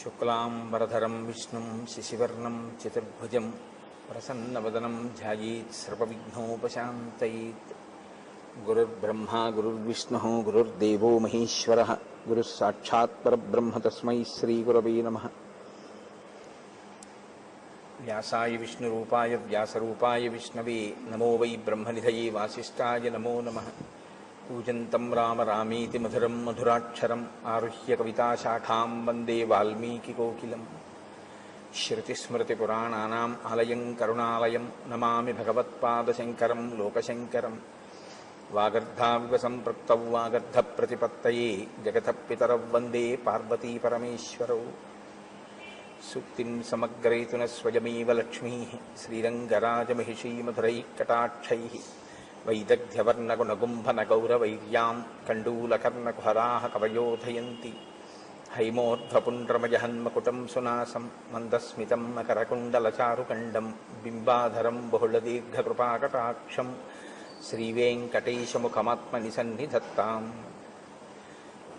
శుక్లాంబరధరం విష్ణుం శశివర్ణం చతుర్భుజం ప్రసన్నవదనం ధ్యాయేత్ సర్వవిఘ్నోపశాంతయేత్. గురుర్బ్రహ్మా గురుర్విష్ణుః గురుర్దేవో మహేశ్వరః గురుః సాక్షాత్ పరబ్రహ్మ తస్మై శ్రీగురవే నమః. వ్యాసాయ విష్ణురూపాయ వ్యాసరూపాయ విష్ణవే నమో వై బ్రహ్మనిధయే వాసిష్ఠాయ నమో నమః. కూజంతం రామ రామేతి మధురం మధురాక్షరం ఆరుహ్య కవితాశాఖాం వందే వాల్మీకికోకిలం. శ్రుతిస్మృతిపురాణానాం ఆలయం కరుణాలయం నమామి భగవత్పాదశంకరం లోకశంకరం. వాగర్ధావివ సంపృక్తౌ వాగర్ధప్రతిపత్తయే జగతః పితరౌ వందే పార్వతీపరమేశ్వరౌ. సూక్తిం సమగ్రయతున స్వయమేవ లక్ష్మీః శ్రీరంగరాజమహిషీ మధురైఃకటాక్షైః. వైదగ్ధ్యవర్ణగుణగుంభనగౌరవైర్యాం కండూలకర్ణకుహరాः కవయోధయంతి. హైమోర్ధ్వపుండ్రమజహన్మకుటం సునాసం మందస్మితం మకరకుండలచారుకండం బింబాధరం బహుళదీర్ఘకృపాకటాక్షం శ్రీవేంకటేశముఖమాత్మనిసన్నిధత్తాం.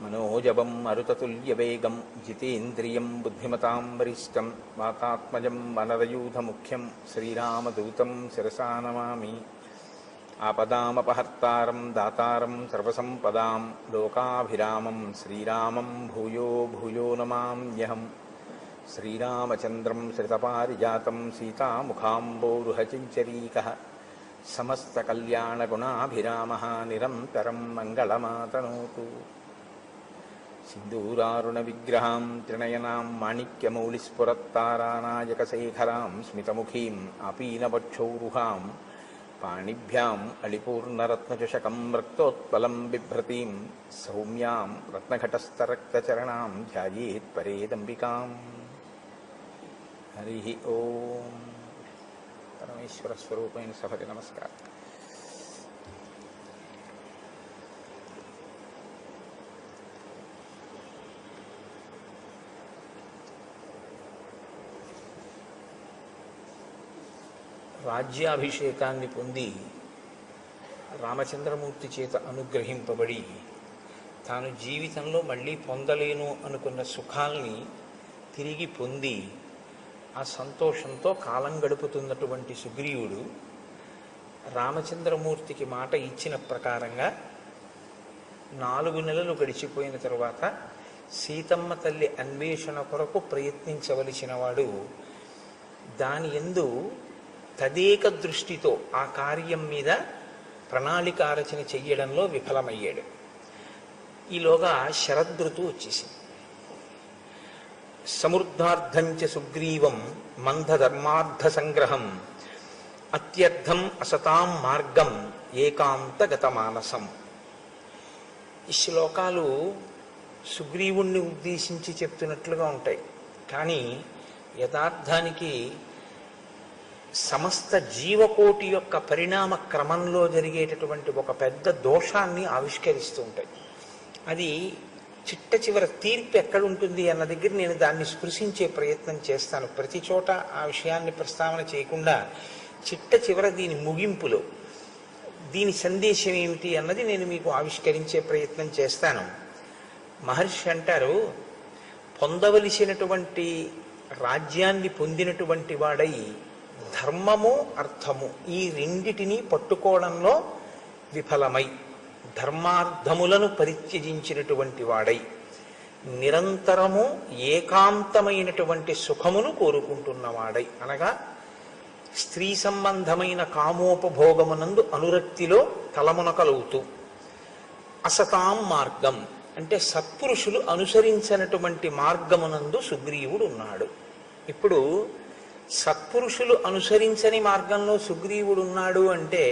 మనోజవం మరుతతుల్యవేగం జితేంద్రియం బుద్ధిమతాం వరిష్టం వాతాత్మజం వనరయూధముఖ్యం శ్రీరామదూతం శిరసా నమామి. ఆపదామపహర్తారం దాతారం సర్వసంపదాం లోకాభిరామం శ్రీరామం భూయో భూయో నమామ్యహం. శ్రీరామచంద్రం శ్రితపారిజాతం సీతాముఖాంబోరుహచించరీకః సమస్తకల్యాణగుణాభిరామः నిరంతరం మంగళమాతనోతు. సింధూరారుణవిగ్రహాం త్రినయనాం మాణిక్యమౌళిస్ఫురత్తారానాయకశేఖరాం స్మితముఖీం ఆపీనవక్షౌరుహాం పాణిభ్యాం అళిపూర్ణరత్నచషకం రక్తోత్పలం బిభ్రతీం సౌమ్యాం రత్నఘటస్థరక్తచరణాం ధ్యాయేత్ పరేదంబికాం. హరి ఓం. పరమేశ్వర స్వరూపైన సభకి నమస్కారం. రాజ్యాభిషేకాన్ని పొంది రామచంద్రమూర్తి చేత అనుగ్రహింపబడి తాను జీవితంలో మళ్ళీ పొందలేను అనుకున్న సుఖాల్ని తిరిగి పొంది ఆ సంతోషంతో కాలం గడుపుతున్నటువంటి సుగ్రీవుడు రామచంద్రమూర్తికి మాట ఇచ్చిన ప్రకారంగా 4 నెలలు గడిచిపోయిన తరువాత సీతమ్మ తల్లి అన్వేషణ కొరకు ప్రయత్నించవలసిన వాడు దాని యందు తదేక దృష్టితో ఆ కార్యం మీద ప్రణాళికారచన చెయ్యడంలో విఫలమయ్యాడు. ఈలోగా శరదృతువు వచ్చేసింది. సమృద్ధార్థంచ సుగ్రీవం మందధర్మార్థ సంగ్రహం అత్యర్థం అసతాం మార్గం ఏకాంతగత మానసం. ఈ శ్లోకాలు సుగ్రీవుణ్ణి ఉద్దేశించి చెప్తున్నట్లుగా ఉంటాయి. కానీ యథార్థానికి సమస్త జీవకోటి యొక్క పరిణామ క్రమంలో జరిగేటటువంటి ఒక పెద్ద దోషాన్ని ఆవిష్కరిస్తూ ఉంటాయి. అది చిట్ట చివరి తీర్పు ఎక్కడుంటుంది అన్న దగ్గర నేను దాన్ని స్పృశించే ప్రయత్నం చేస్తాను. ప్రతి చోట ఆ విషయాన్ని ప్రస్తావన చేయకుండా చిట్ట చివర దీని ముగింపులో దీని సందేశం ఏమిటి అన్నది నేను మీకు ఆవిష్కరించే ప్రయత్నం చేస్తాను. మహర్షి అంటారు, పొందవలసినటువంటి రాజ్యాన్ని పొందినటువంటి వాడై ధర్మము అర్థము ఈ రెండిటినీ పట్టుకోవడంలో విఫలమై ధర్మార్థములను పరిత్యజించినటువంటి వాడై నిరంతరము ఏకాంతమైనటువంటి సుఖమును కోరుకుంటున్నవాడై, అనగా స్త్రీ సంబంధమైన కామోపభోగమునందు అనురక్తిలో తలమునకలవుతూ, అసతాం మార్గం అంటే సత్పురుషులు అనుసరించినటువంటి మార్గమునందు సుగ్రీవుడు ఉన్నాడు. ఇప్పుడు సత్పురుషులు అనుసరించని మార్గంలో సుగ్రీవుడు ఉన్నాడు అంటే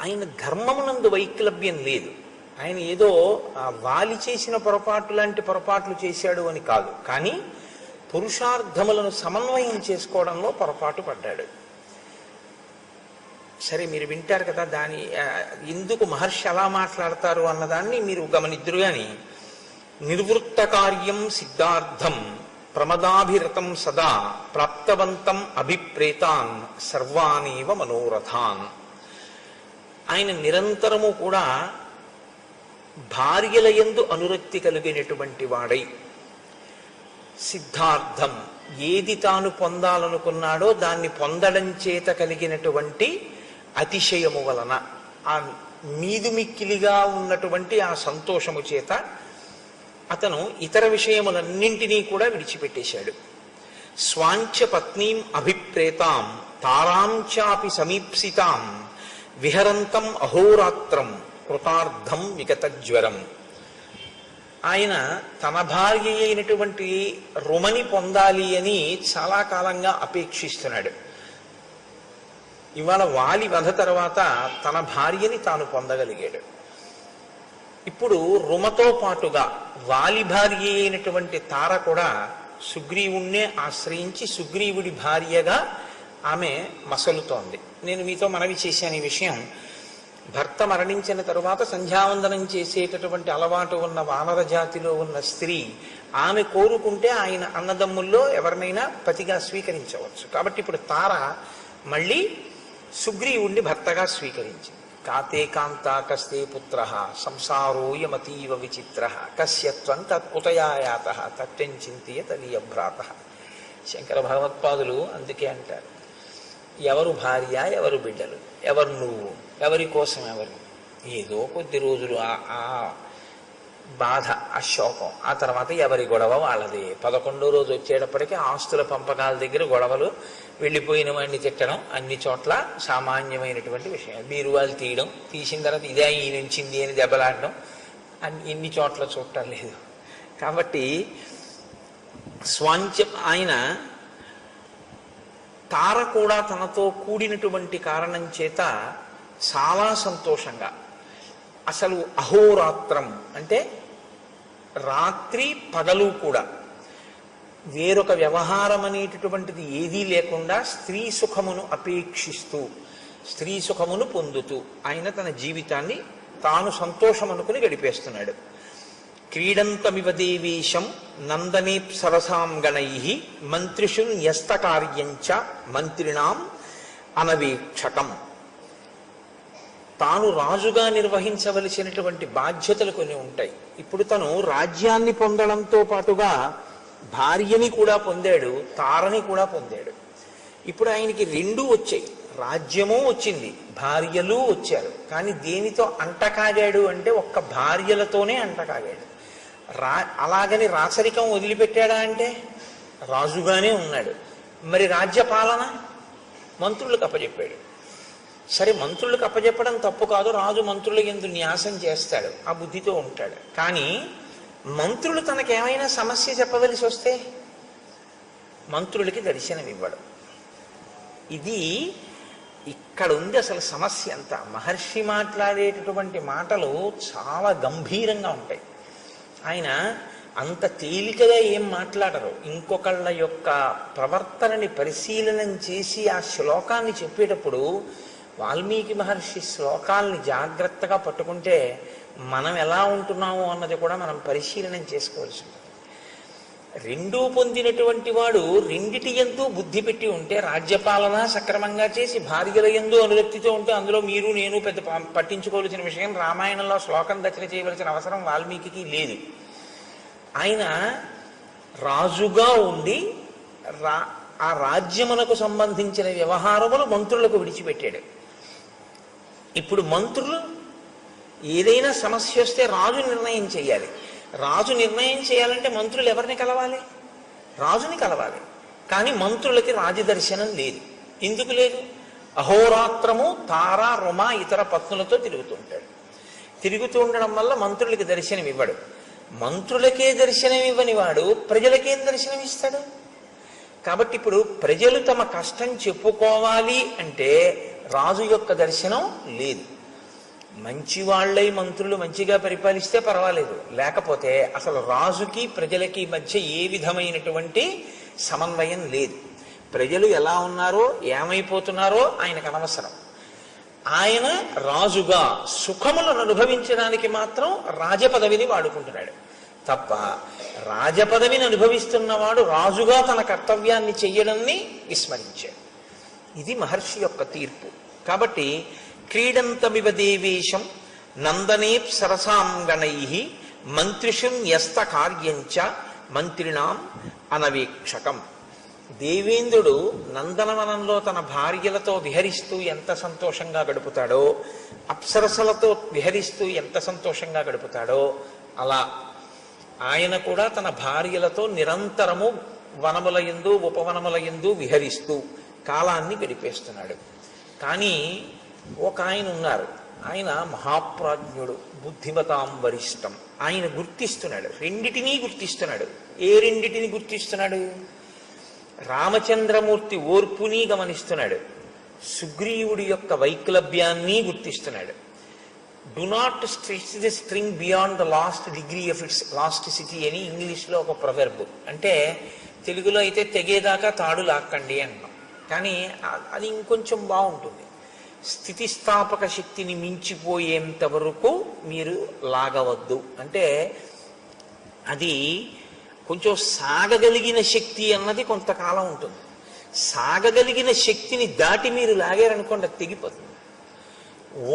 ఆయన ధర్మమునందు వైక్లభ్యం లేదు. ఆయన ఏదో వాలి చేసిన పొరపాటు లాంటి పొరపాట్లు చేశాడు అని కాదు, కానీ పురుషార్థములను సమన్వయం చేసుకోవడంలో పొరపాటు పడ్డాడు. సరే, మీరు వింటారు కదా దాని ఎందుకు మహర్షి అలా మాట్లాడతారు అన్నదాన్ని మీరు గమనిద్దురు. గాని నిర్వృత్త కార్యం సిద్ధార్థం ప్రమదాభిరతం సదా ప్రాప్తవంతం అభిప్రేతాన్ సర్వానేవ మనోరథాన్. ఆయన నిరంతరము కూడా భార్యల యందు అనురక్తి కలిగినటువంటి వాడై సిద్ధార్థం, ఏది తాను పొందాలనుకున్నాడో దాన్ని పొందడం చేత కలిగినటువంటి అతిశయము వలన, ఆ మీదుమిక్కిలిగా ఉన్నటువంటి ఆ సంతోషము చేత అతను ఇతర విషయములన్నింటినీ కూడా విడిచిపెట్టేశాడు. స్వాంచ పత్నీం అభిప్రేతాం తారాంచాపి సమీప్సితాం విహరంతం అహోరాత్రం కృతార్థం విగతజ్వరం. ఆయన తన భార్య అయినటువంటి రుమని పొందాలి అని చాలా కాలంగా అపేక్షిస్తున్నాడు. ఇవాళ వాలి వధ తర్వాత తన భార్యని తాను పొందగలిగాడు. ఇప్పుడు రుమతో పాటుగా వాలి భార్య అయినటువంటి తార కూడా సుగ్రీవుణ్ణే ఆశ్రయించి సుగ్రీవుడి భార్యగా ఆమె మసలుతోంది. నేను మీతో మనవి చేశాను ఈ విషయం. భర్త మరణించిన తరువాత సంధ్యావందనం చేసేటటువంటి అలవాటు ఉన్న వానర జాతిలో ఉన్న స్త్రీ ఆమె కోరుకుంటే ఆయన అన్నదమ్ముల్లో ఎవరినైనా పతిగా స్వీకరించవచ్చు. కాబట్టి ఇప్పుడు తార మళ్ళీ సుగ్రీవుణ్ణి భర్తగా స్వీకరించింది. కాతే కాంతా కస్తే పుత్ర సంసారోయమతీవ విచిత్ర కస్యత్వం తత్కుతయాయాత తత్వం చింతయ తదీయభ్రాత. శంకర భగవత్పాదులు అందుకే అంటారు, ఎవరు భార్య, ఎవరు బిడ్డలు, ఎవరు నువ్వు, ఎవరి కోసం ఎవరు. ఏదో కొద్ది రోజులు ఆ బాధ, ఆ శోకం, ఆ తర్వాత ఎవరి గొడవ వాళ్ళది. 11వ రోజు వచ్చేటప్పటికీ ఆస్తుల పంపకాల దగ్గర గొడవలు, వెళ్ళిపోయిన వాడిని తిట్టడం అన్ని చోట్ల సామాన్యమైనటువంటి విషయం. బీరువాలు తీయడం, తీసిన తర్వాత ఇదే ఈయనుంచింది అని దెబ్బలాడడం ఇన్ని చోట్ల చూడటం లేదు. కాబట్టి స్వాంచం ఆయన తార కూడా తనతో కూడినటువంటి కారణం చేత చాలా సంతోషంగా, అసలు అహోరాత్రం అంటే రాత్రి పగలు కూడా వేరొక వ్యవహారం అనేటటువంటిది ఏదీ లేకుండా స్త్రీ సుఖమును అపేక్షిస్తూ స్త్రీ సుఖమును పొందుతూ ఆయన తన జీవితాన్ని తాను సంతోషం అనుకుని గడిపేస్తున్నాడు. క్రీడంతమివ దేవేశం నందనేప్సరసాం గణైః మంత్రిషు న్యస్తకార్యంచ మంత్రిణాం అనవేక్షకం. తాను రాజుగా నిర్వహించవలసినటువంటి బాధ్యతలు కొన్ని ఉంటాయి. ఇప్పుడు తను రాజ్యాన్ని పొందడంతో పాటుగా భార్యని కూడా పొందాడు, తారని కూడా పొందాడు. ఇప్పుడు ఆయనకి రెండూ వచ్చాయి, రాజ్యము వచ్చింది, భార్యలు వచ్చారు. కానీ దేనితో అంటకాగాడు అంటే ఒక్క భార్యలతోనే అంటకాగాడు. అలాగని రాచరికం వదిలిపెట్టాడా అంటే రాజుగానే ఉన్నాడు. మరి రాజ్య పాలన మంత్రులకు అప్పచెప్పాడు. సరే, మంత్రులకు అప్పచెప్పడం తప్పు కాదు, రాజు మంత్రుల యందు న్యాసం చేస్తాడు, ఆ బుద్ధితో ఉంటాడు. కానీ మంత్రులు తనకేమైనా సమస్య చెప్పవలసి వస్తే మంత్రులకి దర్శనం ఇవ్వడం, ఇది ఇక్కడ ఉంది అసలు సమస్య అంతా. మహర్షి మాట్లాడేటటువంటి మాటలు చాలా గంభీరంగా ఉంటాయి. ఆయన అంత తేలికగా ఏం మాట్లాడరు. ఇంకొకళ్ళ యొక్క ప్రవర్తనని పరిశీలనం చేసి ఆ శ్లోకాన్ని చెప్పేటప్పుడు వాల్మీకి మహర్షి శ్లోకాల్ని జాగ్రత్తగా పట్టుకుంటే మనం ఎలా ఉంటున్నాము అన్నది కూడా మనం పరిశీలనం చేసుకోవాల్సి ఉంటుంది. రెండూ పొందినటువంటి వాడు రెండిటి యందు బుద్ధి పెట్టి ఉంటే, రాజ్యపాలన సక్రమంగా చేసి భార్యల యందు అనురక్తితో ఉంటే అందులో మీరు నేను పెద్ద పట్టించుకోవాల్సిన విషయం, రామాయణంలో శ్లోకం రచన చేయవలసిన అవసరం వాల్మీకి లేదు. ఆయన రాజుగా ఉండి ఆ రాజ్యమునకు సంబంధించిన వ్యవహారములు మంత్రులకు విడిచిపెట్టాడు. ఇప్పుడు మంత్రులు ఏదైనా సమస్య వస్తే రాజు నిర్ణయం చేయాలి. రాజు నిర్ణయం చేయాలంటే మంత్రులు ఎవరిని కలవాలి? రాజుని కలవాలి. కానీ మంత్రులకి రాజదర్శనం లేదు. ఎందుకు లేదు? అహోరాత్రము తార రుమ ఇతర పత్నులతో తిరుగుతూ ఉంటాడు. తిరుగుతూ ఉండడం వల్ల మంత్రులకి దర్శనం ఇవ్వడు. మంత్రులకే దర్శనం ఇవ్వని వాడు ప్రజలకేం దర్శనం ఇస్తాడు? కాబట్టి ఇప్పుడు ప్రజలు తమ కష్టం చెప్పుకోవాలి అంటే రాజు యొక్క దర్శనం లేదు. మంచి వాళ్ళై మంత్రులు మంచిగా పరిపాలిస్తే పర్వాలేదు, లేకపోతే అసలు రాజుకి ప్రజలకి మధ్య ఏ విధమైనటువంటి సమన్వయం లేదు. ప్రజలు ఎలా ఉన్నారో ఏమైపోతున్నారో ఆయనకు అనవసరం. ఆయన రాజుగా సుఖములను అనుభవించడానికి మాత్రం రాజపదవిని వాడుకుంటున్నాడు తప్ప, రాజపదవిని అనుభవిస్తున్నవాడు రాజుగా తన కర్తవ్యాన్ని చెయ్యడాన్ని విస్మరించాడు. ఇది మహర్షి యొక్క తీర్పు. కాబట్టి క్రీడంతమివ దేవేశం నందనేప్సరసాం గణైః మంత్రిషు న్యస్త కార్యంచ మంత్రిణాం అనవీక్షకం. దేవేంద్రుడు నందనవనంలో తన భార్యలతో విహరిస్తూ ఎంత సంతోషంగా గడుపుతాడో, అప్సరసలతో విహరిస్తూ ఎంత సంతోషంగా గడుపుతాడో, అలా ఆయన కూడా తన భార్యలతో నిరంతరము వనముల యందు ఉపవనముల యందు విహరిస్తూ కాలాన్ని గడిపేస్తున్నాడు. కానీ ఒక ఆయన ఉన్నారు, ఆయన మహాప్రాజ్ఞుడు, బుద్ధిమతాం వరిష్టం. ఆయన గుర్తిస్తున్నాడు, రెండిటినీ గుర్తిస్తున్నాడు. ఏ రెండిటిని గుర్తిస్తున్నాడు? రామచంద్రమూర్తి ఓర్పుని గమనిస్తున్నాడు, సుగ్రీవుడి యొక్క వైక్లభ్యాన్ని గుర్తిస్తున్నాడు. Do not stretch the string beyond the last degree of its elasticity అని ఇంగ్లీష్లో ఒక ప్రొవెర్బ్. అంటే తెలుగులో అయితే తెగేదాకా తాడు లాక్కండి అన్నాం, కానీ అది ఇంకొంచెం బాగుంటుంది. స్థితిస్థాపక శక్తిని మించిపోయేంత వరకు మీరు లాగవద్దు. అంటే అది కొంచెం సాగగలిగిన శక్తి అన్నది కొంతకాలం ఉంటుంది. సాగగలిగిన శక్తిని దాటి మీరు లాగారనుకోండి, అది తెగిపోతుంది.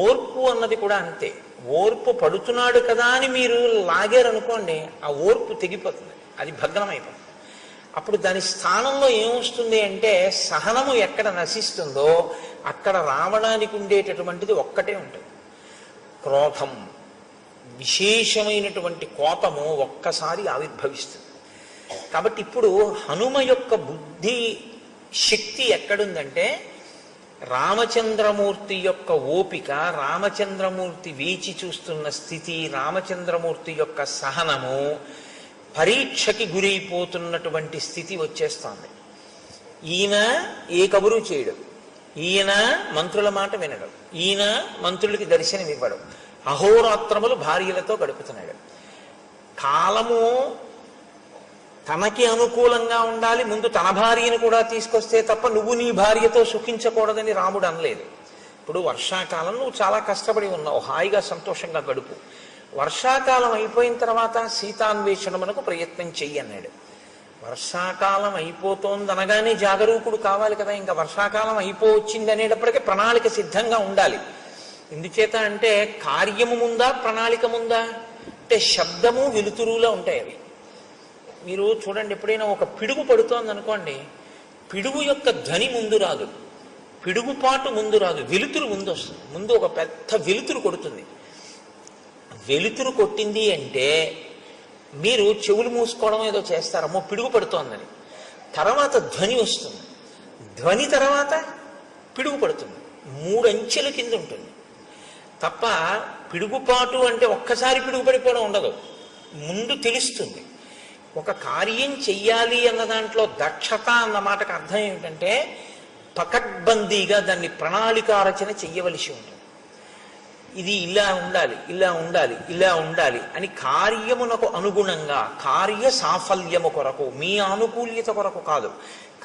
ఓర్పు అన్నది కూడా అంతే. ఓర్పు పడుతున్నాడు కదా అని మీరు లాగారనుకోండి, ఆ ఓర్పు తెగిపోతుంది, అది భగ్నమైపోతుంది. అప్పుడు దాని స్థానంలో ఏమొస్తుంది అంటే, సహనము ఎక్కడ నశిస్తుందో అక్కడ రావడానికి ఉండేటటువంటిది ఒక్కటే ఉంటుంది, క్రోధం. విశేషమైనటువంటి కోపము ఒక్కసారి ఆవిర్భవిస్తుంది. కాబట్టి ఇప్పుడు హనుమ యొక్క బుద్ధి శక్తి ఎక్కడుందంటే, రామచంద్రమూర్తి యొక్క ఓపిక, రామచంద్రమూర్తి వేచి చూస్తున్న స్థితి, రామచంద్రమూర్తి యొక్క సహనము పరీక్షకి గురైపోతున్నటువంటి స్థితి వచ్చేస్తోంది. ఈయన ఏ కబురు చేయడు, ఈయన మంత్రుల మాట వినడు, ఈయన మంత్రులకి దర్శనం ఇవ్వడు, అహోరాత్రములు భార్యలతో గడుపుతున్నాడు. కాలము తనకి అనుకూలంగా ఉండాలి, ముందు తన భార్యను కూడా తీసుకొస్తే తప్ప నువ్వు నీ భార్యతో సుఖించకూడదని రాముడు అనలేదు. ఇప్పుడు వర్షాకాలం నువ్వు చాలా కష్టపడి ఉన్నావు, హాయిగా సంతోషంగా గడుపు. వర్షాకాలం అయిపోయిన తర్వాత సీతాన్వేషణమునకు ప్రయత్నం చెయ్యి అన్నాడు. వర్షాకాలం అయిపోతోందనగానే జాగరూకుడు కావాలి కదా. ఇంకా వర్షాకాలం అయిపోవచ్చింది అనేటప్పటికీ ప్రణాళిక సిద్ధంగా ఉండాలి. ఎందుచేత అంటే కార్యము ముందా ప్రణాళిక ముందా అంటే శబ్దము వెలుతురులా ఉంటాయి అవి. మీరు చూడండి, ఎప్పుడైనా ఒక పిడుగు పడుతోంది అనుకోండి, పిడుగు యొక్క ధ్వని ముందు రాదు, పిడుగుపాటు ముందు రాదు, వెలుతురు ముందు వస్తుంది. ముందు ఒక పెద్ద వెలుతురు కొడుతుంది. వెలుతురు కొట్టింది అంటే మీరు చెవులు మూసుకోవడం ఏదో చేస్తారమ్మో పిడుగు పడుతోందని. తర్వాత ధ్వని వస్తుంది, ధ్వని తర్వాత పిడుగు పడుతుంది. 3 అంచెల కింద ఉంటుంది తప్ప పిడుగుపాటు అంటే ఒక్కసారి పిడుగు పడిపోవడం ఉండదు. ముందు తెలుస్తుంది. ఒక కార్యం చెయ్యాలి అన్న దాంట్లో దక్షత అన్న మాటకు అర్థం ఏమిటంటే, పకడ్బందీగా దాన్ని ప్రణాళికారచన చెయ్యవలసి ఉంటుంది. ఇది ఇలా ఉండాలి, ఇలా ఉండాలి, ఇలా ఉండాలి అని కార్యమునకు అనుగుణంగా, కార్య సాఫల్యము కొరకు, మీ ఆనుకూల్యత కొరకు కాదు,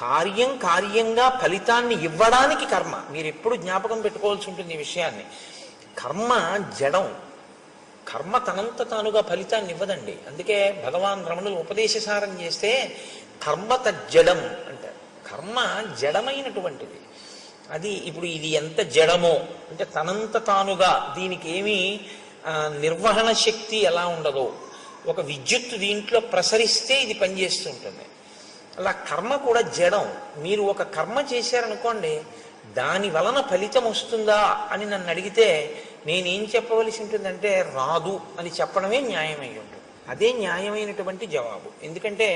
కార్యం కార్యంగా ఫలితాన్ని ఇవ్వడానికి కర్మ. మీరు ఎప్పుడు జ్ఞాపకం పెట్టుకోవాల్సి ఉంటుంది ఈ విషయాన్ని. కర్మ జడం, కర్మ తనంత తానుగా ఫలితాన్ని ఇవ్వదండి. అందుకే భగవాన్ రమణులు ఉపదేశసారం చేస్తే కర్మ తజ్జడం అంటారు. కర్మ జడమైనటువంటిది. అది ఇప్పుడు ఇది ఎంత జడమో అంటే తనంత తానుగా దీనికి ఏమీ నిర్వహణ శక్తి ఎలా ఉండదో, ఒక విద్యుత్తు దీంట్లో ప్రసరిస్తే ఇది పనిచేస్తూ ఉంటుంది. అలా కర్మ కూడా జడం. మీరు ఒక కర్మ చేశారనుకోండి, దాని వలన ఫలితం వస్తుందా అని నన్ను అడిగితే నేనేం చెప్పవలసి ఉంటుందంటే రాదు అని చెప్పడమే న్యాయమై ఉంటుంది. అదే న్యాయమైనటువంటి జవాబు. ఎందుకంటే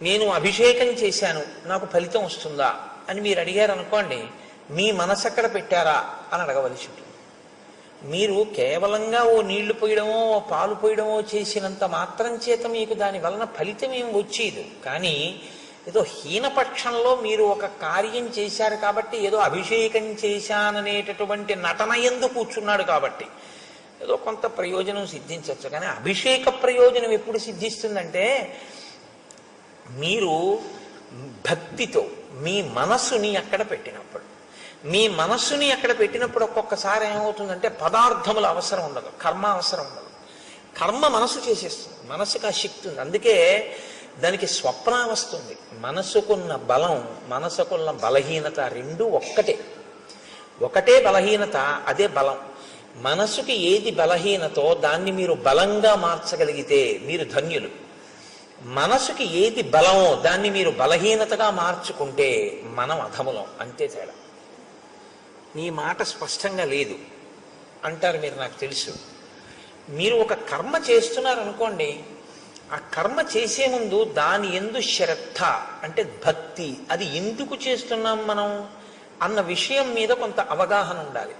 నేను అభిషేకం చేశాను, నాకు ఫలితం వస్తుందా అని మీరు అడిగారు అనుకోండి, మీ మనసు అక్కడ పెట్టారా అని అడగవలసి ఉంటుంది. మీరు కేవలంగా ఓ నీళ్లు పోయడమో ఓ పాలు పోయడమో చేసినంత మాత్రం చేత మీకు దాని వలన ఫలితం ఏం వచ్చేది. కానీ ఏదో హీనపక్షంలో మీరు ఒక కార్యం చేశారు కాబట్టి, ఏదో అభిషేకం చేశాననేటటువంటి నటన యందు కూర్చున్నాడు కాబట్టి ఏదో కొంత ప్రయోజనం సిద్ధించవచ్చు. కానీ అభిషేక ప్రయోజనం ఎప్పుడు సిద్ధిస్తుందంటే, మీరు భక్తితో మీ మనస్సుని అక్కడ పెట్టినప్పుడు. మీ మనస్సుని అక్కడ పెట్టినప్పుడు ఒక్కొక్కసారి ఏమవుతుందంటే పదార్థముల అవసరం ఉండదు, కర్మ అవసరం ఉండదు. కర్మ మనసు చేసేస్తుంది, మనసుకు ఆ శక్తి ఉంది. అందుకే దానికి స్వప్న వస్తుంది. మనసుకున్న బలం, మనసుకున్న బలహీనత రెండు ఒకటే బలహీనత, అదే బలం. మనసుకి ఏది బలహీనతో దాన్ని మీరు బలంగా మార్చగలిగితే మీరు ధన్యులు. మనసుకి ఏది బలమో దాన్ని మీరు బలహీనతగా మార్చుకుంటే మనం అధములం, అంతే తేడా. నీ మాట స్పష్టంగా లేదు అంటారు మీరు, నాకు తెలుసు. మీరు ఒక కర్మ చేస్తున్నారనుకోండి, ఆ కర్మ చేసే ముందు దాని యందు శ్రద్ధ అంటే భక్తి, అది ఎందుకు చేస్తున్నాం మనం అన్న విషయం మీద కొంత అవగాహన ఉండాలి.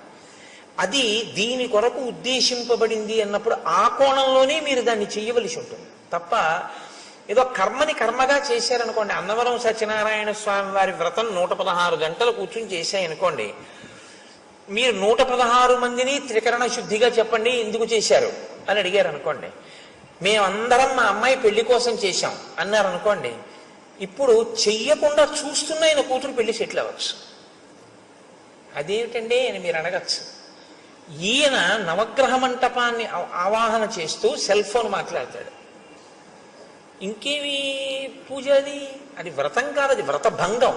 అది దీని కొరకు ఉద్దేశింపబడింది అన్నప్పుడు ఆ కోణంలోనే మీరు దాన్ని చెయ్యవలసి ఉంటుంది తప్ప ఏదో కర్మని కర్మగా చేశారనుకోండి. అన్నవరం సత్యనారాయణ స్వామి వారి వ్రతం 116 గంటలు కూర్చుని చేశాయనుకోండి, మీరు 116 మందిని త్రికరణ శుద్ధిగా చెప్పండి ఎందుకు చేశారు అని అడిగారు అనుకోండి. మేమందరం మా అమ్మాయి పెళ్లి కోసం చేశాం అన్నారు అనుకోండి, ఇప్పుడు చెయ్యకుండా చూస్తున్న ఆయన కూతురు పెళ్లి సెటిల్ అవ్వచ్చు. అదేమిటండి అని మీరు అడగచ్చు. ఈయన నవగ్రహ మంటపాన్ని ఆవాహన చేస్తూ సెల్ ఫోన్ మాట్లాడతాడు. ఇంకేవి పూజ అది వ్రతం కాదు, అది వ్రతభంగం.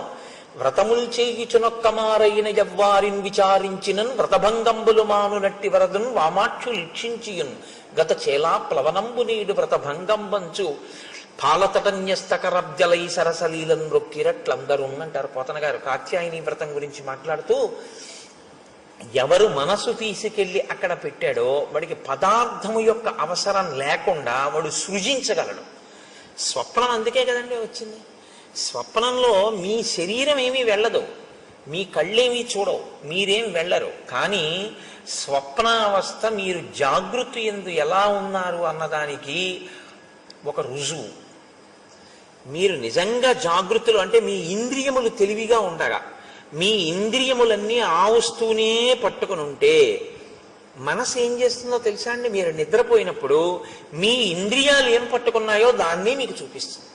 వ్రతములు చేయుచునొక్కమారైన యవ్వారిన్ విచారించినన్ వ్రతభంగంబులు మానునట్టి వరదున్ వామాక్షు లిక్షించియున్ గత చేలా ప్లవనంబు నీడు వ్రతభంగంబంచు పాలతటన్యస్తకరబ్జలై సరసలీలను రొక్కిరట్లందరూ అంటారు పోతన గారు కాత్యాయని వ్రతం గురించి మాట్లాడుతూ. ఎవరు మనసు తీసుకెళ్లి అక్కడ పెట్టాడో వాడికి పదార్థము యొక్క అవసరం లేకుండా వాడు సృజించగలడు. స్వప్నం అందుకే కదండి వచ్చింది. స్వప్నంలో మీ శరీరం ఏమీ వెళ్ళదు, మీ కళ్ళేమీ చూడవు, మీరేం వెళ్ళరు. కానీ స్వప్నావస్థ మీరు జాగృతి యందు ఎలా ఉన్నారు అన్నదానికి ఒక రుజువు. మీరు నిజంగా జాగృతులు అంటే మీ ఇంద్రియములు తెలివిగా ఉండగా, మీ ఇంద్రియములన్నీ ఆ వస్తువునే పట్టుకుని ఉంటే మనసు ఏం చేస్తుందో తెలుసా అండి? మీరు నిద్రపోయినప్పుడు మీ ఇంద్రియాలు ఏం పట్టుకున్నాయో దాన్నే మీకు చూపిస్తుంది,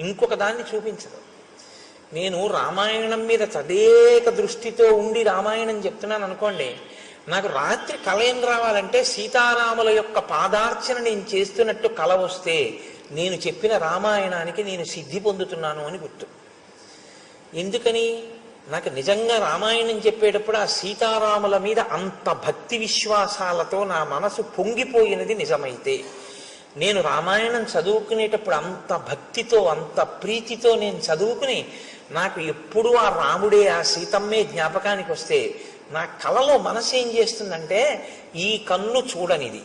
ఇంకొక దాన్ని చూపించదు. నేను రామాయణం మీద తదేక దృష్టితో ఉండి రామాయణం చెప్తున్నాను అనుకోండి, నాకు రాత్రి కళ ఏం రావాలంటే సీతారాముల యొక్క పాదార్చన నేను చేస్తున్నట్టు కళ వస్తే నేను చెప్పిన రామాయణానికి నేను సిద్ధి పొందుతున్నాను అని గుర్తు. ఎందుకని? నాకు నిజంగా రామాయణం చెప్పేటప్పుడు ఆ సీతారాముల మీద అంత భక్తి విశ్వాసాలతో నా మనసు పొంగిపోయినది నిజమైతే, నేను రామాయణం చదువుకునేటప్పుడు అంత భక్తితో అంత ప్రీతితో నేను చదువుకుని నాకు ఎప్పుడూ ఆ రాముడే ఆ సీతమ్మే జ్ఞాపకానికి వస్తే నా కలలో మనసు ఏం చేస్తుందంటే, ఈ కన్ను చూడనిది,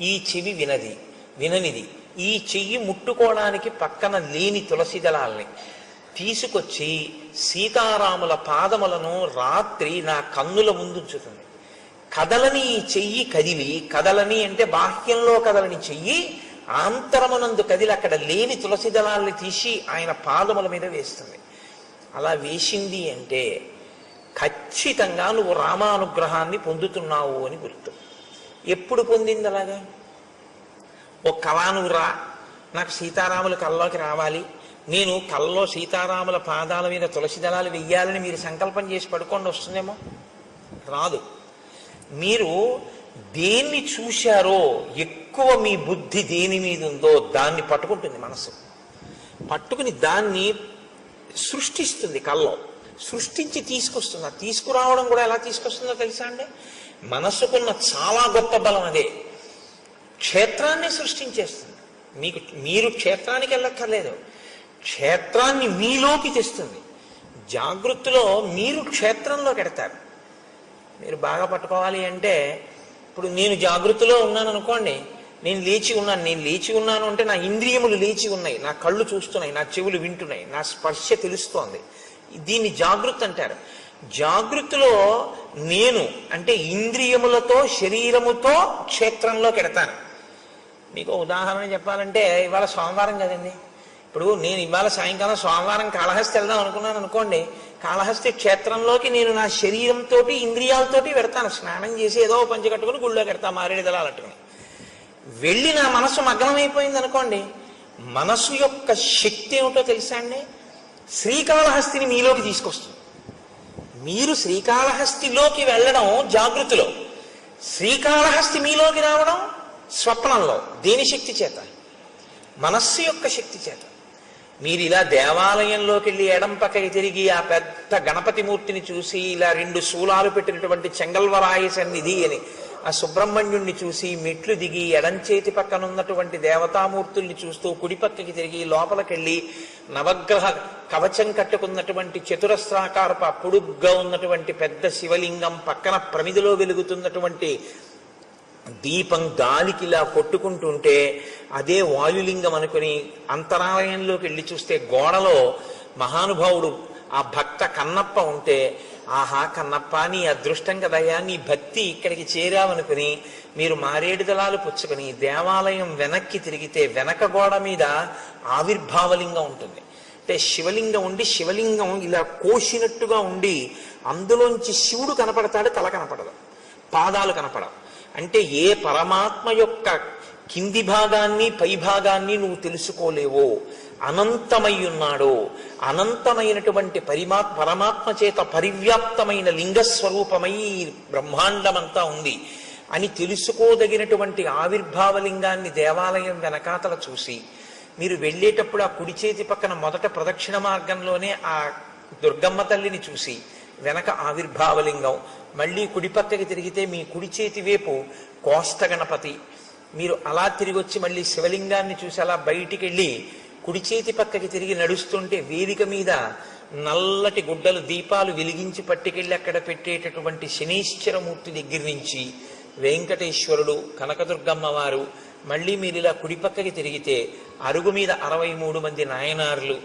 ఈ చెవి విననిది, ఈ చెయ్యి ముట్టుకోవడానికి పక్కన లేని తులసి దళాల్ని తీసుకొచ్చి సీతారాముల పాదములను రాత్రి నా కన్నుల ముందుంచుతుంది. కదలని ఈ చెయ్యి కదిలి, కదలని అంటే బాహ్యంలో కదలని చెయ్యి ఆంతరమునందు కదిలి అక్కడ లేని తులసి దళాల్ని తీసి ఆయన పాదముల మీద వేస్తుంది. అలా వేసింది అంటే ఖచ్చితంగా నువ్వు రామానుగ్రహాన్ని పొందుతున్నావు అని గుర్తు. ఎప్పుడు పొందింది అలాగా? ఓ కళా నువ్వు రా, నాకు సీతారాముల కల్లోకి రావాలి, నేను కల్లో సీతారాముల పాదాల మీద తులసి దళాలు వెయ్యాలని మీరు సంకల్పం చేసి పడుకోండి, వస్తుందేమో? రాదు. మీరు దేన్ని చూశారో ఎక్కువ మీ బుద్ధి దేని మీద ఉందో దాన్ని పట్టుకుంటుంది మనసు. పట్టుకుని దాన్ని సృష్టిస్తుంది, కల్లో సృష్టించి తీసుకొస్తుంది. ఆ తీసుకురావడం కూడా ఎలా తీసుకొస్తుందో తెలుసా అండి? మనసుకున్న చాలా గొప్ప బలం అదే. క్షేత్రాన్ని సృష్టించేస్తుంది. మీరు క్షేత్రానికి వెళ్ళక్కర్లేదు, క్షేత్రాన్ని మీలోకి తెస్తుంది. జాగృతిలో మీరు క్షేత్రంలోకి ఎడతారు. మీరు బాగా పట్టుకోవాలి అంటే, ఇప్పుడు నేను జాగృతిలో ఉన్నాను అనుకోండి, నేను లేచి ఉన్నాను అంటే నా ఇంద్రియములు లేచి ఉన్నాయి, నా కళ్ళు చూస్తున్నాయి, నా చెవులు వింటున్నాయి, నా స్పర్శ తెలుస్తోంది. దీన్ని జాగృతి అంటారు. జాగృతిలో నేను అంటే ఇంద్రియములతో శరీరముతో క్షేత్రంలోకి ఎడతాను. మీకు ఉదాహరణ చెప్పాలంటే, ఇవాళ సోమవారం కదండి, ఇప్పుడు నేను ఇవాళ సాయంకాలం సోమవారం కాళహస్తి వెళ్దాం అనుకున్నాను అనుకోండి, కాళహస్తి క్షేత్రంలోకి నేను నా శరీరంతో ఇంద్రియాలతోటి పెడతాను. స్నానం చేసి ఏదో పంచి కట్టుకుని గుళ్ళోకి పెడతాను, మారేడు దళాలట్టుకుని వెళ్ళి నా మనసు మగ్నమైపోయింది అనుకోండి. మనసు యొక్క శక్తి ఏమిటో తెలుసా అండి? శ్రీకాళహస్తిని మీలోకి తీసుకొస్తుంది. మీరు శ్రీకాళహస్తిలోకి వెళ్ళడం జాగృతిలో, శ్రీకాళహస్తి మీలోకి రావడం స్వప్నంలో. దేని శక్తి చేత? మనస్సు యొక్క శక్తి చేత. మీరు ఇలా దేవాలయంలోకి వెళ్ళి ఎడం పక్కకి తిరిగి ఆ పెద్ద గణపతి మూర్తిని చూసి ఇలా 2 శూలాలు పెట్టినటువంటి చెంగల్వరాయ సన్నిధి అని ఆ సుబ్రహ్మణ్యుణ్ణి చూసి మెట్లు దిగి ఎడంచేతి పక్కన ఉన్నటువంటి దేవతామూర్తుల్ని చూస్తూ కుడి పక్కకి తిరిగి లోపలికెళ్ళి నవగ్రహ కవచం కట్టుకున్నటువంటి చతురస్రాకారపు పొడుగ్గా ఉన్నటువంటి పెద్ద శివలింగం పక్కన ప్రమిదిలో వెలుగుతున్నటువంటి దీపం గాలికి ఇలా కొట్టుకుంటుంటే అదే వాయులింగం అనుకుని అంతరాలయంలోకి వెళ్ళి చూస్తే గోడలో మహానుభావుడు ఆ భక్త కన్నప్ప ఉంటే, ఆహా కన్నప్ప నీ అదృష్టం కదయ్యా, నీ భక్తి ఇక్కడికి చేరావనుకుని మీరు మారేడు దళాలు పుచ్చుకొని దేవాలయం వెనక్కి తిరిగితే వెనక గోడ మీద ఆవిర్భావలింగం ఉంటుంది. అంటే శివలింగం ఉండి శివలింగం ఇలా కోసినట్టుగా ఉండి అందులోంచి శివుడు కనపడతాడు, తల కనపడదు, పాదాలు కనపడవు. అంటే ఏ పరమాత్మ యొక్క కింది భాగాన్ని పై భాగాన్ని నువ్వు తెలుసుకోలేవో, అనంతమై ఉన్నాడో, అనంతమైనటువంటి పరమాత్మ చేత పరివ్యాప్తమైన లింగస్వరూపమై బ్రహ్మాండమంతా ఉంది అని తెలుసుకోదగినటువంటి ఆవిర్భావలింగాన్ని దేవాలయం వెనకాతల చూసి మీరు వెళ్ళేటప్పుడు ఆ కుడి చేతి పక్కన మొదట ప్రదక్షిణ మార్గంలోనే ఆ దుర్గమ్మ తల్లిని చూసి వెనక ఆవిర్భావలింగం, మళ్ళీ కుడి పక్కకి తిరిగితే మీ కుడి చేతి వైపు కోష్ట గణపతి, మీరు అలా తిరిగి వచ్చి మళ్ళీ శివలింగాన్ని చూసి అలా బయటికి వెళ్ళి కుడి చేతి పక్కకి తిరిగి నడుస్తుంటే వేదిక మీద నల్లటి గుడ్డలు దీపాలు వెలిగించి పట్టుకెళ్ళి అక్కడ పెట్టేటటువంటి శనీశ్వరమూర్తి దగ్గర నుంచి వెంకటేశ్వరుడు, కనకదుర్గమ్మ వారు, మళ్ళీ మీరు ఇలా కుడి పక్కకి తిరిగితే అరుగు మీద 63 మంది నాయనార్లు,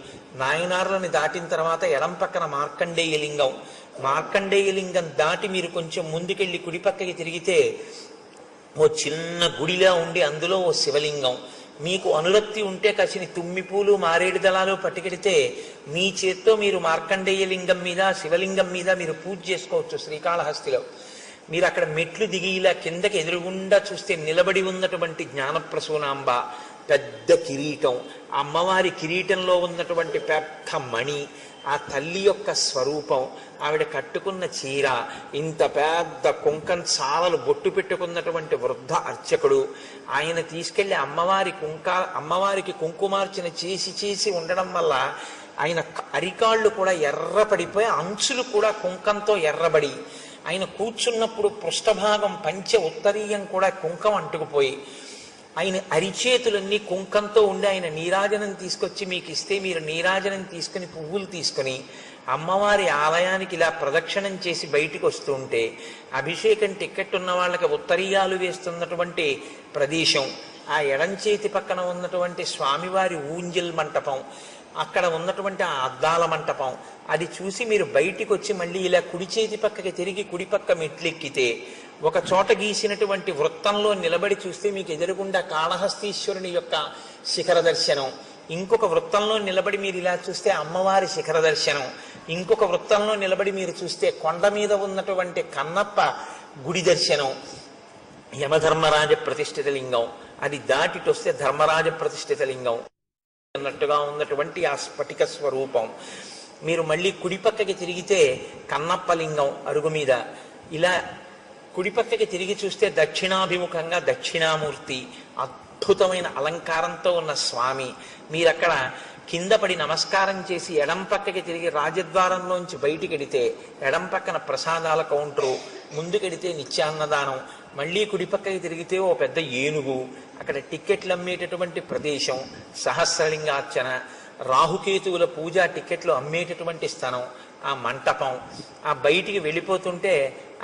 నాయనార్లని దాటిన తర్వాత ఎడం పక్కన మార్కండేయ లింగం, మార్కండేయ లింగం దాటి మీరు కొంచెం ముందుకెళ్ళి కుడి పక్కకి తిరిగితే ఓ చిన్న గుడిలా ఉండి అందులో ఓ శివలింగం, మీకు అనురక్తి ఉంటే కాసిన తుమ్మి పూలు మారేడు దళాలు పట్టుకెడితే మీ చేత్తో మీరు మార్కండేయ లింగం మీద శివలింగం మీద మీరు పూజ చేసుకోవచ్చు. శ్రీకాళహస్తిలో మీరు అక్కడ మెట్లు దిగి ఇలా కిందకి ఎదురుగుండా చూస్తే నిలబడి ఉన్నటువంటి జ్ఞానప్రసూనాంబ, పెద్ద కిరీటం, అమ్మవారి కిరీటంలో ఉన్నటువంటి పెద్ద మణి, ఆ తల్లి యొక్క స్వరూపం, ఆవిడ కట్టుకున్న చీర, ఇంత పెద్ద కుంకం చాలలు బొట్టు పెట్టుకున్నటువంటి వృద్ధ అర్చకుడు, ఆయన తీసుకెళ్లి అమ్మవారికి కుంకుమార్చన చేసి ఉండడం వల్ల ఆయన అరికాళ్ళు కూడా ఎర్రపడిపోయి అంచులు కూడా కుంకంతో ఎర్రబడి, ఆయన కూర్చున్నప్పుడు పృష్ఠభాగం పంచ ఉత్తరీయం కూడా కుంకం అంటుకుపోయి, ఆయన అరిచేతులన్నీ కుంకంతో ఉండి ఆయన నీరాజనం తీసుకొచ్చి మీకు ఇస్తే మీరు నీరాజనం తీసుకుని పువ్వులు తీసుకుని అమ్మవారి ఆలయానికి ఇలా ప్రదక్షిణం చేసి బయటికి వస్తూ ఉంటే అభిషేకం టికెట్ ఉన్న వాళ్ళకి ఉత్తరీయాలు వేస్తున్నటువంటి ప్రదేశం, ఆ ఎడంచేతి పక్కన ఉన్నటువంటి స్వామివారి ఊంజల్ మంటపం, అక్కడ ఉన్నటువంటి ఆ అద్దాల మంటపం, అది చూసి మీరు బయటికి వచ్చి మళ్ళీ ఇలా కుడి చేతి పక్కకి తిరిగి కుడి పక్క మెట్లెక్కితే ఒక చోట గీసినటువంటి వృత్తంలో నిలబడి చూస్తే మీకు ఎదురుగుండా కాళహస్తీశ్వరుని యొక్క శిఖర దర్శనం, ఇంకొక వృత్తంలో నిలబడి మీరు ఇలా చూస్తే అమ్మవారి శిఖర దర్శనం, ఇంకొక వృత్తంలో నిలబడి మీరు చూస్తే కొండ మీద ఉన్నటువంటి కన్నప్ప గుడి దర్శనం, యమధర్మరాజ ప్రతిష్ఠిత లింగం, అది దాటిటొస్తే ధర్మరాజ ప్రతిష్ఠిత లింగం అన్నట్టుగా ఉన్నటువంటి ఆ స్ఫటిక స్వరూపం, మీరు మళ్ళీ కుడి పక్కకి తిరిగితే కన్నప్ప లింగం అరుగు మీద, ఇలా కుడి పక్కకి తిరిగి చూస్తే దక్షిణాభిముఖంగా దక్షిణామూర్తి, అద్భుతమైన అలంకారంతో ఉన్న స్వామి, మీరక్కడ కింద పడి నమస్కారం చేసి ఎడం పక్కకి తిరిగి రాజద్వారంలోంచి బయటికి వెడితే ఎడం పక్కన ప్రసాదాల కౌంటరు, ముందుకెడితే నిత్యాన్నదానం, మళ్ళీ కుడి పక్కకి తిరిగితే ఓ పెద్ద ఏనుగు, అక్కడ టిక్కెట్లు అమ్మేటటువంటి ప్రదేశం, సహస్రలింగార్చన, రాహుకేతువుల పూజ టిక్కెట్లు అమ్మేటటువంటి స్థలం, ఆ మంటపం, ఆ బయటికి వెళ్ళిపోతుంటే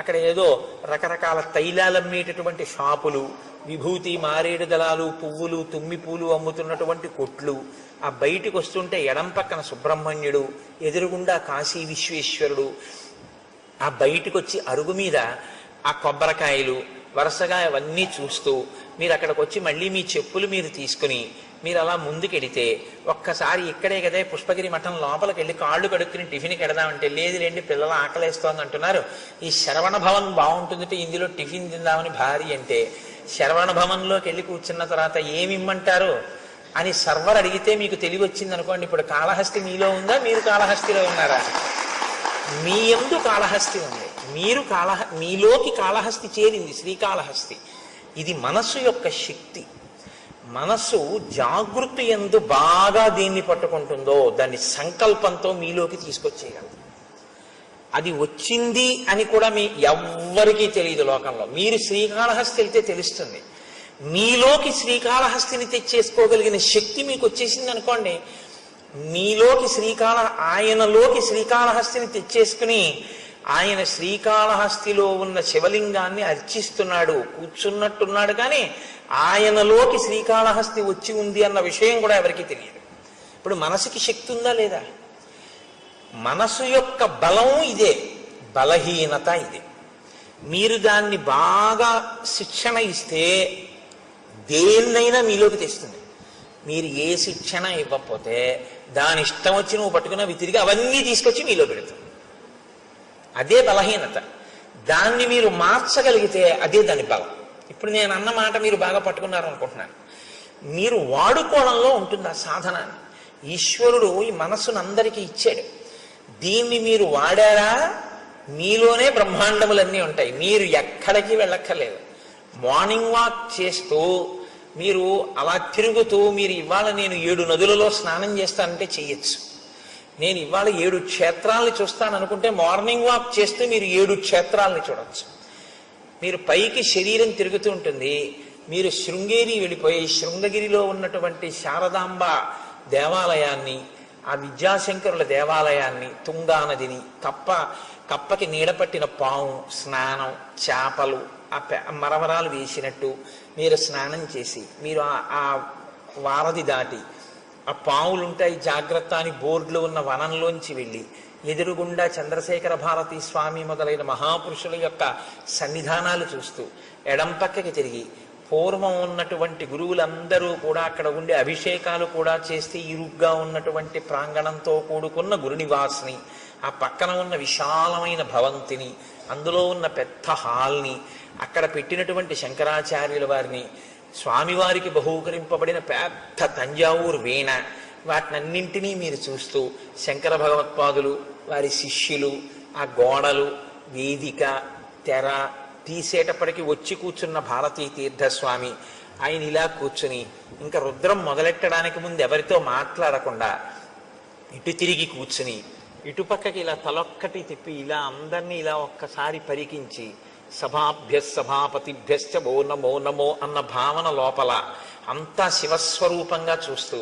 అక్కడ ఏదో రకరకాల తైలాలు అమ్మేటటువంటి షాపులు, విభూతి మారేడు దళాలు పువ్వులు తుమ్మి పూలు అమ్ముతున్నటువంటి కొట్లు, ఆ బయటికి వస్తుంటే ఎడం పక్కన సుబ్రహ్మణ్యుడు, ఎదురుగుండా కాశీ విశ్వేశ్వరుడు, ఆ బయటికి వచ్చి అరుగు మీద ఆ కొబ్బరికాయలు వరుసగా అవన్నీ చూస్తూ మీరు అక్కడికి వచ్చి మళ్ళీ మీ చెప్పులు మీరు తీసుకుని మీరు అలా ముందుకెడితే ఒక్కసారి ఇక్కడే కదే పుష్పగిరి మఠం లోపలికి వెళ్ళి కాళ్ళు కడుక్కుని టిఫిన్కి వెడదామంటే లేదు లేండి పిల్లలు ఆకలేస్తోంది అంటున్నారు, ఈ శరవణ భవన్ బాగుంటుందంటే ఇందులో టిఫిన్ తిందామని భారీ అంటే శరవణ భవన్లోకి వెళ్ళి కూర్చున్న తర్వాత ఏమి ఇమ్మంటారు అని సర్వర్ అడిగితే మీకు తెలివి వచ్చింది అనుకోండి, ఇప్పుడు కాళహస్తి మీలో ఉందా, మీరు కాళహస్తిలో ఉన్నారా? మీ యందు కాళహస్తి ఉంది, మీలోకి కాళహస్తి చేరింది, శ్రీకాళహస్తి. ఇది మనస్సు యొక్క శక్తి. మనస్సు జాగృతి యందు బాగా దేన్ని పట్టుకుంటుందో దాన్ని సంకల్పంతో మీలోకి తీసుకొచ్చేయగలదు. అది వచ్చింది అని కూడా మీ ఎవ్వరికీ తెలియదు లోకంలో. మీరు శ్రీకాళహస్తి వెళ్తే తెలుస్తుంది. మీలోకి శ్రీకాళహస్తిని తెచ్చేసుకోగలిగిన శక్తి మీకు వచ్చేసింది అనుకోండి, మీలోకి ఆయనలోకి శ్రీకాళహస్తిని తెచ్చేసుకుని ఆయన శ్రీకాళహస్తిలో ఉన్న శివలింగాన్ని అర్చిస్తున్నాడు, కూర్చున్నట్టున్నాడు. కానీ ఆయనలోకి శ్రీకాళహస్తి వచ్చి ఉంది అన్న విషయం కూడా ఎవరికీ తెలియదు. ఇప్పుడు మనసుకి శక్తి ఉందా లేదా? మనసు యొక్క బలం ఇదే, బలహీనత ఇదే. మీరు దాన్ని బాగా శిక్షణ ఇస్తే దేన్నైనా మీలోకి తెస్తుంది. మీరు ఏ శిక్షణ ఇవ్వకపోతే దాని ఇష్టం వచ్చి నువ్వు పట్టుకున్న తిరిగి అవన్నీ తీసుకొచ్చి మీలో పెడతావు. అదే బలహీనత. దాన్ని మీరు మార్చగలిగితే అదే దాని బలం. ఇప్పుడు నేను అన్న మాట మీరు బాగా పట్టుకున్నారు అనుకుంటున్నాను. మీరు వాడుకోవడంలో ఉంటుంది ఆ సాధనాన్ని. ఈశ్వరుడు ఈ మనస్సును అందరికీ ఇచ్చాడు. దీన్ని మీరు వాడారా మీలోనే బ్రహ్మాండములన్నీ ఉంటాయి. మీరు ఎక్కడికి వెళ్ళక్కర్లేదు. మార్నింగ్ వాక్ చేస్తూ మీరు అలా తిరుగుతూ మీరు ఇవాళ నేను 7 నదులలో స్నానం చేస్తానంటే చెయ్యొచ్చు. నేను ఇవాళ 7 క్షేత్రాలని చూస్తాను అనుకుంటే మార్నింగ్ వాక్ చేస్తూ మీరు 7 క్షేత్రాలని చూడొచ్చు. మీరు పైకి శరీరం తిరుగుతూ ఉంటుంది. మీరు శృంగేరి వెళ్ళిపోయి శృంగగిరిలో ఉన్నటువంటి శారదాంబ దేవాలయాన్ని, ఆ విద్యాశంకరుల దేవాలయాన్ని, తుంగా నదిని, కప్పకి నీడపట్టిన పాము స్నానం, చేపలు మరమరాలు వేసినట్టు మీరు స్నానం చేసి మీరు ఆ వారధి దాటి ఆ పావులుంటాయి జాగ్రత్త అని బోర్డులో ఉన్న వనంలోంచి వెళ్ళి ఎదురుగుండా చంద్రశేఖర భారతీ స్వామి మొదలైన మహాపురుషుల యొక్క సన్నిధానాలు చూస్తూ ఎడం పక్కకి తిరిగి పూర్వం ఉన్నటువంటి గురువులందరూ కూడా అక్కడ ఉండే అభిషేకాలు కూడా చేస్తే ఇరుగ్గా ఉన్నటువంటి ప్రాంగణంతో కూడుకున్న గురునివాస్ని, ఆ పక్కన ఉన్న విశాలమైన భవంతిని, అందులో ఉన్న పెద్ద హాల్ని, అక్కడ పెట్టినటువంటి శంకరాచార్యుల వారిని, స్వామివారికి బహూకరింపబడిన పెద్ద తంజావూరు వీణ, వాటినన్నింటినీ మీరు చూస్తూ శంకర భగవత్పాదులు, వారి శిష్యులు, ఆ గోడలు, వేదిక, తెర తీసేటప్పటికి వచ్చి కూర్చున్న భారతీ తీర్థస్వామి, ఆయన ఇలా కూర్చుని ఇంకా రుద్రం మొదలెట్టడానికి ముందు ఎవరితో మాట్లాడకుండా ఇటు తిరిగి కూర్చుని ఇటుపక్కకి ఇలా తలొక్కటి తిప్పి ఇలా అందరినీ ఇలా ఒక్కసారి పరికించి సభాభ్య సభాపతిభ్యశ్చ ఓ నమో నమో అన్న భావన లోపల అంతా శివస్వరూపంగా చూస్తూ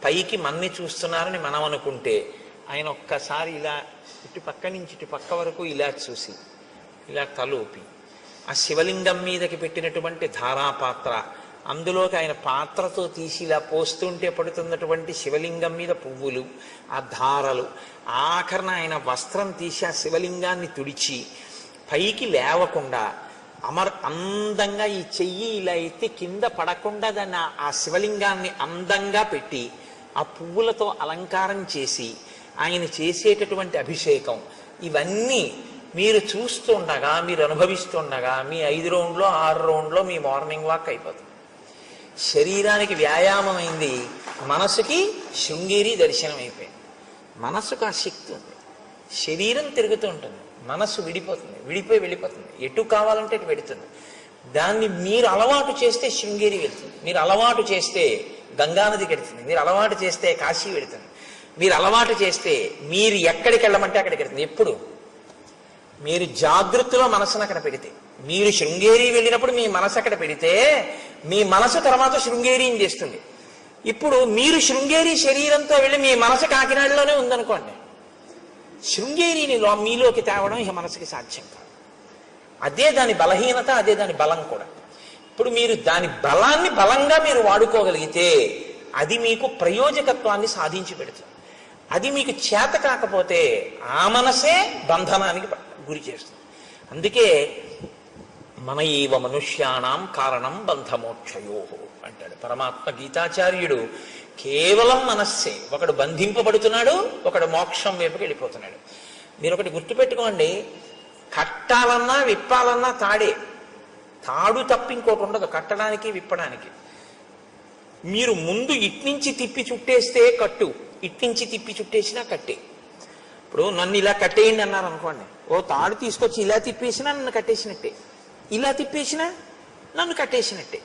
పైకి మన్ని చూస్తున్నారని మనం అనుకుంటే ఆయన ఒక్కసారి ఇలా ఇటు పక్క నుంచి ఇటు పక్క వరకు ఇలా చూసి ఇలా తలూపి ఆ శివలింగం మీదకి పెట్టినటువంటి ధారాపాత్ర, అందులోకి ఆయన పాత్రతో తీసి ఇలా పోస్తుంటే పడుతున్నటువంటి శివలింగం మీద పువ్వులు, ఆ ధారలు, ఆఖరణ ఆయన వస్త్రం తీసి ఆ శివలింగాన్ని తుడిచి పైకి లేవకుండా అందంగా ఈ చెయ్యి ఇలా ఎత్తి కింద పడకుండా దాన్ని ఆ శివలింగాన్ని అందంగా పెట్టి ఆ పువ్వులతో అలంకారం చేసి ఆయన చేసేటటువంటి అభిషేకం, ఇవన్నీ మీరు చూస్తుండగా, మీరు అనుభవిస్తుండగా మీ 5 రౌండ్లో 6 రౌండ్లో మీ మార్నింగ్ వాక్ అయిపోతుంది. శరీరానికి వ్యాయామం అయింది, మనసుకి శృంగేరి దర్శనం అయిపోయింది. మనసుకు ఆ శక్తి ఉంది. శరీరం తిరుగుతూ ఉంటుంది, మనసు విడిపోతుంది, వెళ్ళిపోతుంది, ఎటు కావాలంటే ఎటు వెడుతుంది. దాన్ని మీరు అలవాటు చేస్తే శృంగేరి వెళ్తుంది, మీరు అలవాటు చేస్తే గంగానదికి వెడుతుంది, మీరు అలవాటు చేస్తే కాశీ వెడుతుంది, మీరు అలవాటు చేస్తే మీరు ఎక్కడికి వెళ్ళమంటే అక్కడికి వెళ్తుంది. ఎప్పుడు మీరు జాగృతిలో మనసును అక్కడ పెడితే, మీరు శృంగేరి వెళ్ళినప్పుడు మీ మనసు అక్కడ పెడితే మీ మనసు తర్వాత శృంగేరిని చేస్తుంది. ఇప్పుడు మీరు శృంగేరి శరీరంతో వెళ్ళి మీ మనసు కాకినాడలోనే ఉందనుకోండి, శృంగేరిని మీలోకి తేవడం ఇక మనసుకి సాధ్యం కాదు. అదే దాని బలహీనత, అదే దాని బలం కూడా. ఇప్పుడు మీరు దాని బలాన్ని బలంగా మీరు వాడుకోగలిగితే అది మీకు ప్రయోజకత్వాన్ని సాధించి పెడుతుంది. అది మీకు చేత కాకపోతే ఆ మనసే బంధనానికి గురి చేస్తుంది. అందుకే మన ఏవ మనుష్యాణం కారణం బంధమోక్షయో అంటాడు పరమాత్మ గీతాచార్యుడు. కేవలం మనస్సే, ఒకడు బంధింపబడుతున్నాడు, ఒకడు మోక్షం వైపుకి వెళ్ళిపోతున్నాడు. మీరు ఒకటి గుర్తుపెట్టుకోండి, కట్టాలన్నా విప్పాలన్నా తాడు తప్ప ఇంకోటి ఉండదు కట్టడానికి విప్పడానికి. మీరు ముందు ఇట్నుంచి తిప్పి చుట్టేస్తే కట్టు, ఇట్నుంచి తిప్పి చుట్టేసినా కట్టే. ఇప్పుడు నన్ను ఇలా కట్టేయండి అన్నారు అనుకోండి, ఓ తాడు తీసుకొచ్చి ఇలా తిప్పేసినా నన్ను కట్టేసినట్టే, ఇలా తిప్పేసినా నన్ను కట్టేసినట్టే.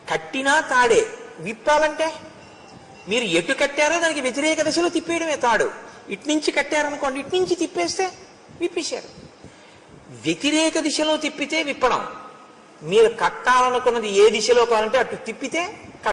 కట్టినా తాడే, విప్పాలంటే మీరు ఎటు కట్టారో దానికి వ్యతిరేక దశలో తిప్పేయడమే తాడు. ఇట్నుంచి కట్టారనుకోండి, ఇట్నుంచి తిప్పేస్తే విప్పేశారు. వ్యతిరేక దిశలో తిప్పితే విప్పడం, మీరు కట్టాలనుకున్నది ఏ దిశలో కావాలంటే అటు తిప్పితే